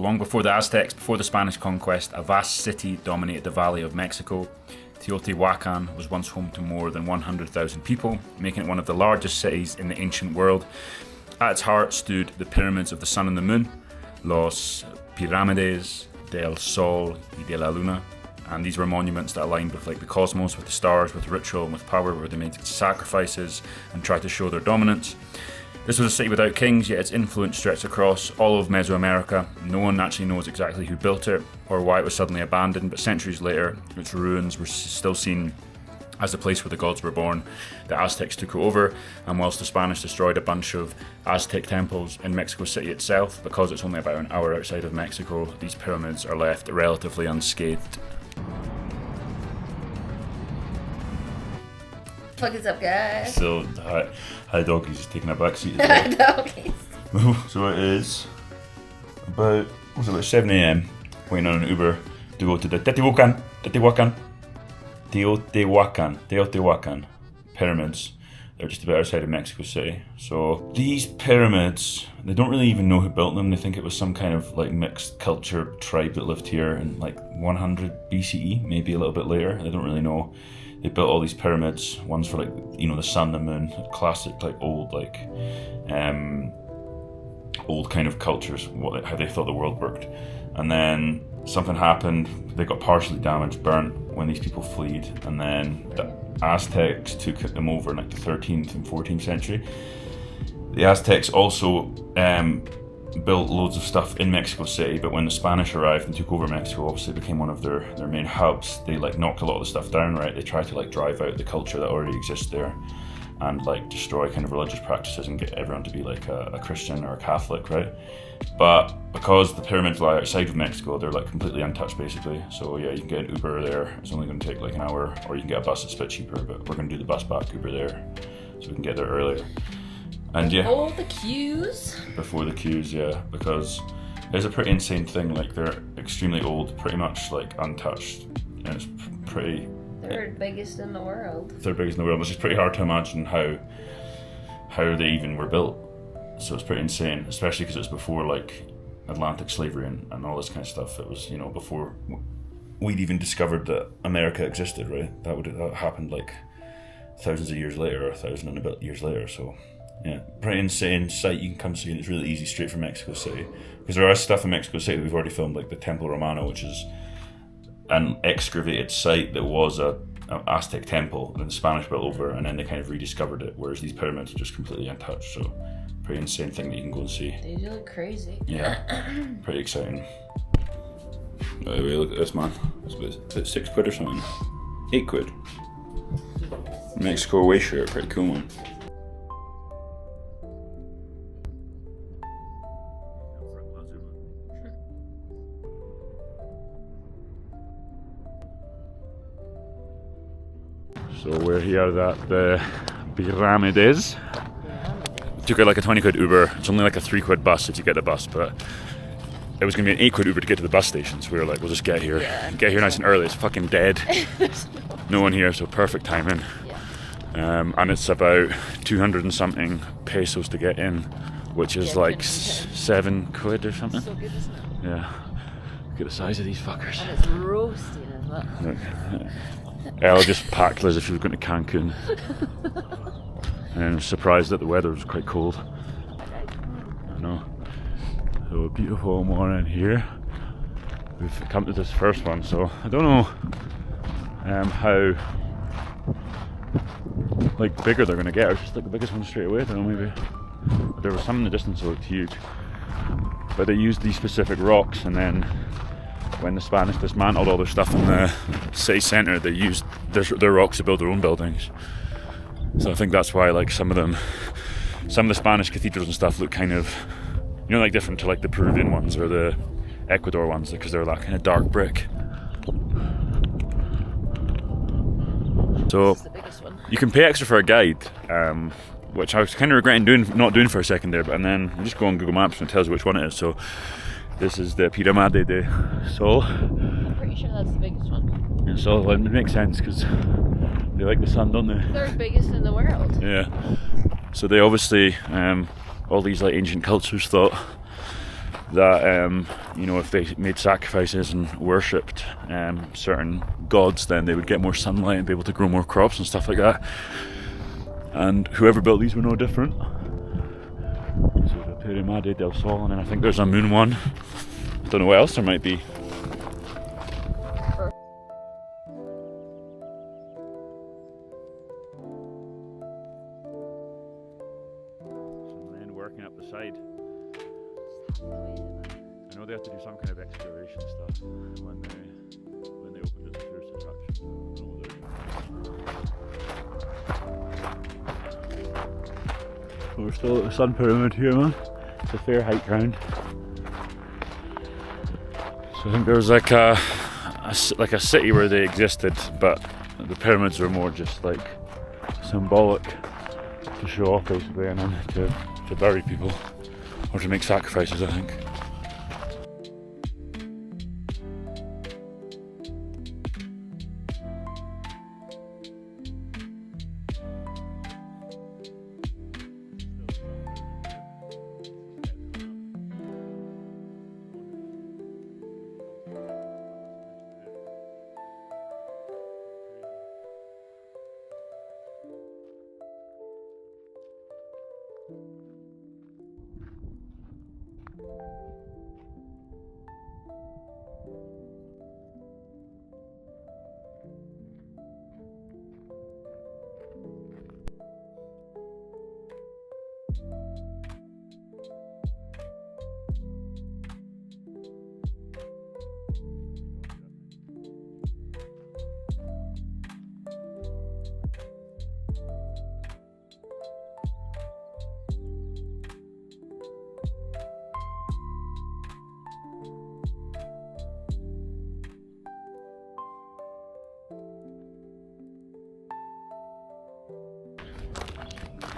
Long before the Aztecs, before the Spanish conquest, a vast city dominated the valley of Mexico. Teotihuacan was once home to more than 100,000 people, making it one of the largest cities in the ancient world. At its heart stood the pyramids of the sun and the moon, Los Pirámides del Sol y de la Luna. And these were monuments that aligned with the cosmos, with the stars, with ritual and with power, where they made sacrifices and tried to show their dominance. This was a city without kings, yet its influence stretched across all of Mesoamerica. No one actually knows exactly who built it or why it was suddenly abandoned, but centuries later, its ruins were still seen as the place where the gods were born. The Aztecs took it over, and whilst the Spanish destroyed a bunch of Aztec temples in Mexico City itself, because it's only about an hour outside of Mexico, these pyramids are left relatively unscathed. What is up, guys? So, hi doggies, just taking a back seat. Doggies. So it is about 7 a.m. waiting on an Uber to go to the Teotihuacan pyramids. They're just about outside of Mexico City. So these pyramids, they don't really even know who built them. They think it was some kind of mixed culture tribe that lived here in 100 BCE, maybe a little bit later. They don't really know. They built all these pyramids. One's for the sun, the moon, classic old old kind of cultures, how they thought the world worked. And then something happened. They got partially damaged, burnt when these people fled, and then the Aztecs took them over in the 13th and 14th century. The Aztecs also built loads of stuff in Mexico City, but when the Spanish arrived and took over Mexico, obviously it became one of their main hubs. They knocked a lot of the stuff down, right? They tried to drive out the culture that already exists there and destroy kind of religious practices and get everyone to be a Christian or a Catholic, right? But because the pyramids lie outside of Mexico, they're completely untouched basically. So yeah, you can get an Uber there. It's only going to take an hour, or you can get a bus that's a bit cheaper, but we're going to do the bus back Uber there so we can get there earlier. And yeah, all the queues. Before the queues, yeah, because it's a pretty insane thing. They're extremely old, pretty much untouched, and it's pretty. Third biggest in the world. Third biggest in the world, which is pretty hard to imagine how they even were built. So it's pretty insane, especially because it's before Atlantic slavery and all this kind of stuff. It was before we'd even discovered that America existed, right? That happened thousands of years later, or 1,000 and a bit years later. So. Yeah, pretty insane site you can come see, and it's really easy straight from Mexico City. Because there is stuff in Mexico City that we've already filmed, like the Templo Romano, which is an excavated site that was an Aztec temple that the Spanish built over, and then they kind of rediscovered it, whereas these pyramids are just completely untouched. So, pretty insane thing that you can go and see. They do look crazy. Yeah, pretty exciting. Anyway, look at this, man. It's about 6 quid or something. 8 quid. Mexico away shirt, pretty cool one. So we're here at the Pyramides. Took a 20 quid Uber. It's only a 3 quid bus if you get the bus, but it was going to be an 8 quid Uber to get to the bus station. So we were we'll just get here. Yeah. Get here nice and early. It's fucking dead. No one here, so perfect timing. Yeah. And it's about 200 and something pesos to get in, which is 7 quid or something. So good, isn't it? Yeah. Look at the size of these fuckers. And it's roasting as well. Look. Elle just packed as if she was going to Cancun. And I was surprised that the weather was quite cold. I know. So a beautiful morning here. We've come to this first one, so I don't know how bigger they're going to get. It's just the biggest one straight away. I don't know, maybe. But there was some in the distance that looked huge. But they used these specific rocks, and then when the Spanish dismantled all their stuff in the city centre, they used their rocks to build their own buildings. So I think that's why some of the Spanish cathedrals and stuff look kind of, different to the Peruvian ones or the Ecuador ones, because they're that kind of dark brick. So you can pay extra for a guide, which I was kind of regretting not doing for a second there, and then you just go on Google Maps and it tells you which one it is. So this is the Pirámide de Sol. I'm pretty sure that's the biggest one. And so it makes sense because they like the sun, don't they? Third biggest in the world. Yeah. So they obviously, all these ancient cultures thought that you know, if they made sacrifices and worshipped certain gods, then they would get more sunlight and be able to grow more crops and stuff like that. And whoever built these were no different. So the Piramide del Sol, and then I think there's a moon one. I don't know what else there might be. Some men working up the side. I know they have to do some kind of excavation stuff when they opened it as a tourist attraction. I don't know what they're doing. We're still at the Sun Pyramid here, man. It's a fair height ground. So I think there was like a city where they existed, but the pyramids were more just like symbolic to show off basically, and then to bury people or to make sacrifices, I think.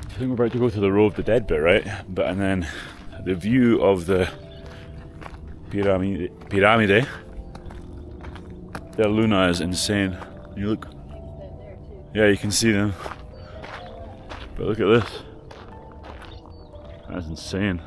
I think we're about to go to the Row of the Dead bit, right? And then the view of the Piramide del Luna is insane. You look, yeah, you can see them. But look at this. That's insane.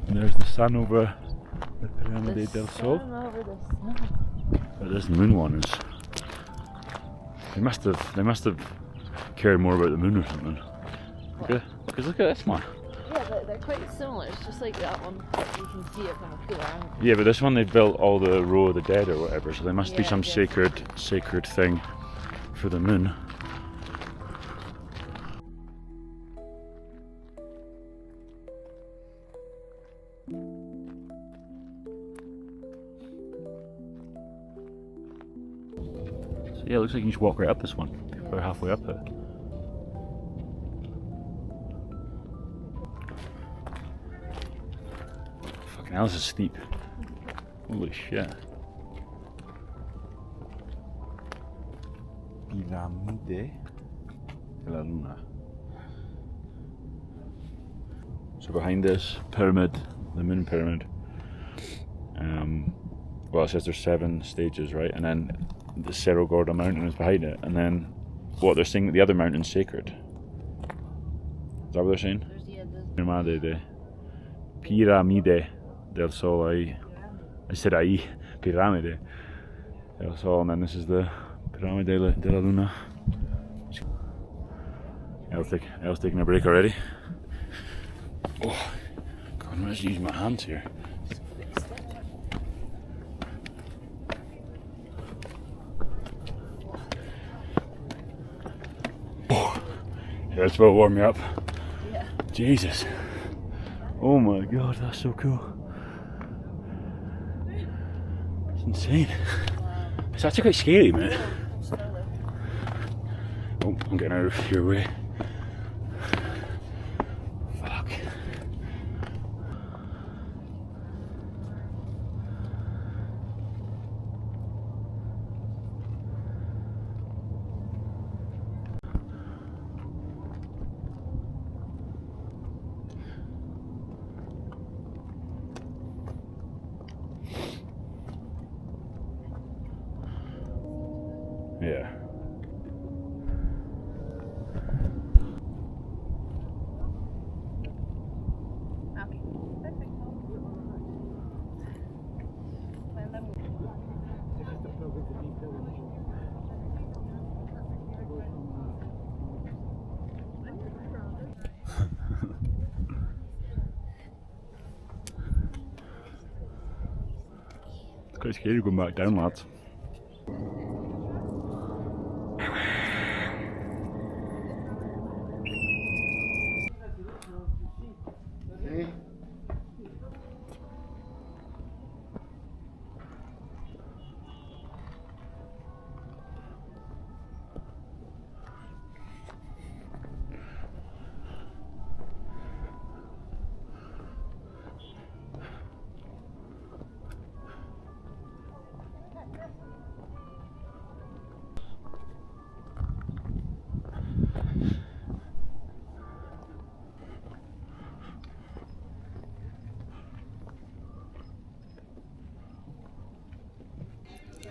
And there's the sun over the Piramide del Sol. But this moon one is. They must have cared more about the moon or something. Because look at this one. Yeah, they're quite similar. It's just like that one. You can see it from a cool angle. Yeah, but this one they built all the Row of the Dead or whatever, so there must be some sacred thing for the moon. So yeah, it looks like you can just walk right up this one. People are halfway up it. Fucking hell, this is steep. Holy shit. Piramide de la Luna. So behind this pyramid, the moon pyramid, well, it says there's 7 stages, right? And then the Cerro Gordo mountain is behind it, and then what they're saying that the other mountain's sacred. Is that what they're saying? Piramide del Sol. I said ahí, Piramide del Sol, and then this is the Piramide de la Luna. I was taking a break already. Oh, God, I'm just using my hands here. Oh, yeah, it's about to warm me up. Yeah. Jesus. Oh my God, that's so cool. It's insane. It's actually quite scary, mate. Oh, I'm getting out of your way. Fuck. Quite scary going back down, lads.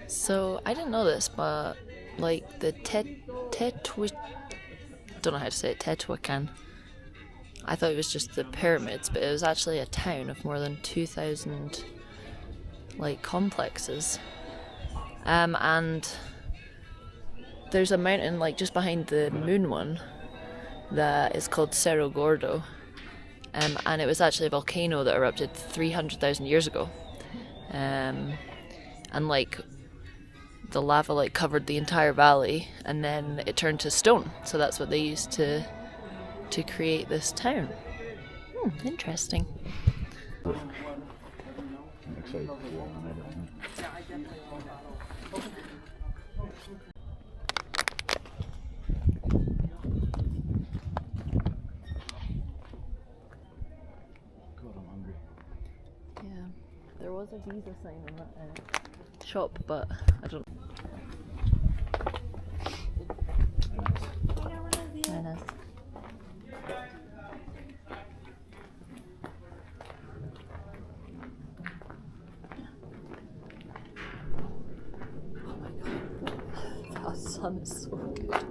So I didn't know this, but like the don't know how to say it, Teotihuacan. I thought it was just the pyramids, but it was actually a town of more than 2,000 like complexes. And there's a mountain like just behind the moon one that is called Cerro Gordo. And it was actually a volcano that erupted 300,000 years ago. And like the lava like covered the entire valley, and then it turned to stone. So that's what they used to create this town. Interesting. Yeah, there was a visa sign in that shop, but I don't. Very nice. Oh my god, that sun is so good.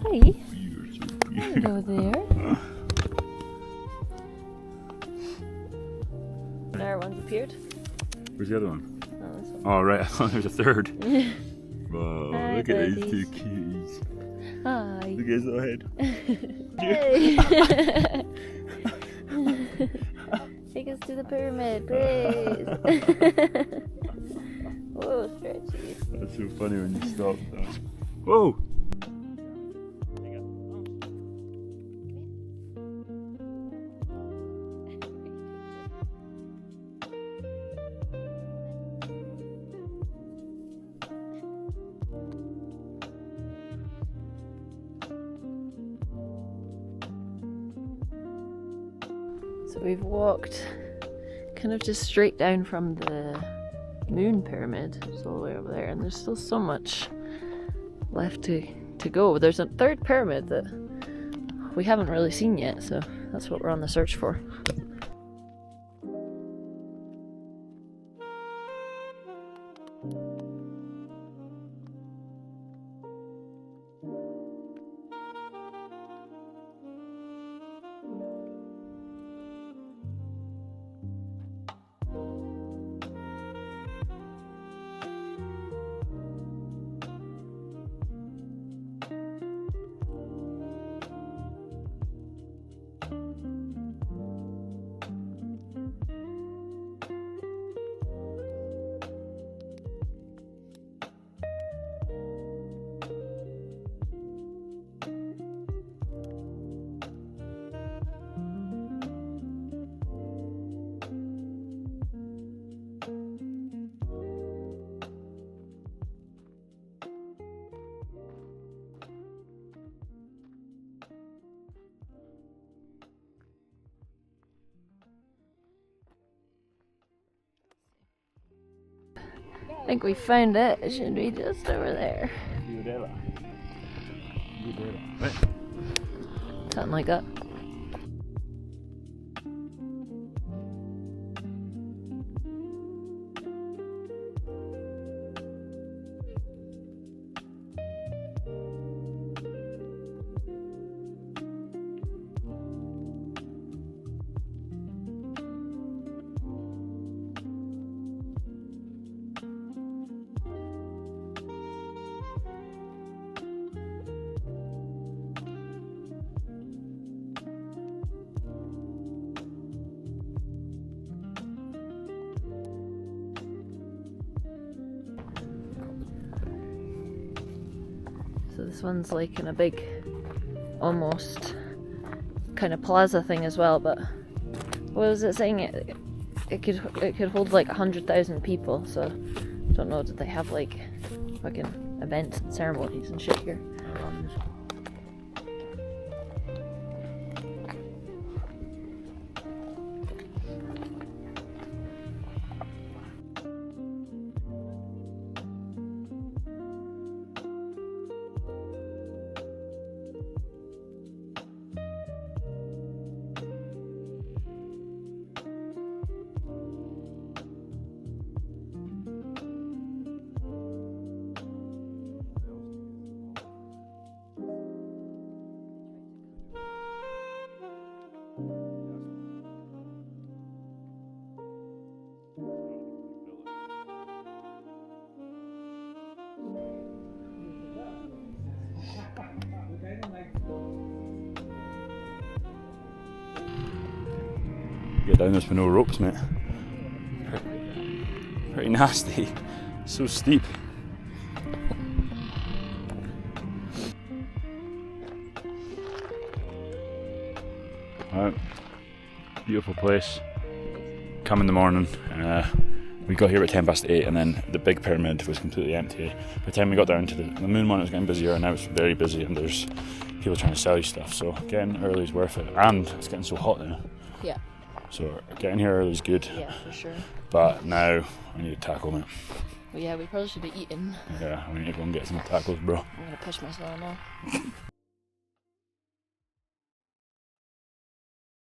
Hi. Hello there. Another one's appeared. Where's the other one? Oh, this one. Oh, right, I thought there was a third. Whoa, Hi, look at these buddies. two cuties. Hi. Look at his little head. Hey. Take us to the pyramid, please. Whoa, stretchy. That's so funny when you stop. Whoa! So we've walked kind of just straight down from the moon pyramid, it's all the way over there, and there's still so much left to go. There's a third pyramid that we haven't really seen yet, so that's what we're on the search for. I think we found it. It should be just over there. Ciudadela. Something like that. So this one's like in a big, almost kind of plaza thing as well. But what was it saying? It could hold like 100,000 people. So I don't know. Did they have like fucking events and ceremonies and shit here? Get down this with no ropes, mate. Pretty nasty. So steep. Alright. Beautiful place. Come in the morning. We got here at 8:10, and then the big pyramid was completely empty. By the time we got down to the moon one, it was getting busier, and now it's very busy, and there's people trying to sell you stuff. So getting early is worth it, and it's getting so hot now. Yeah. So getting here early is good. Yeah, for sure. But now I need to tackle it. Well, yeah, we probably should be eating. Yeah, we need to go and get some tacos, bro. I'm gonna push myself now.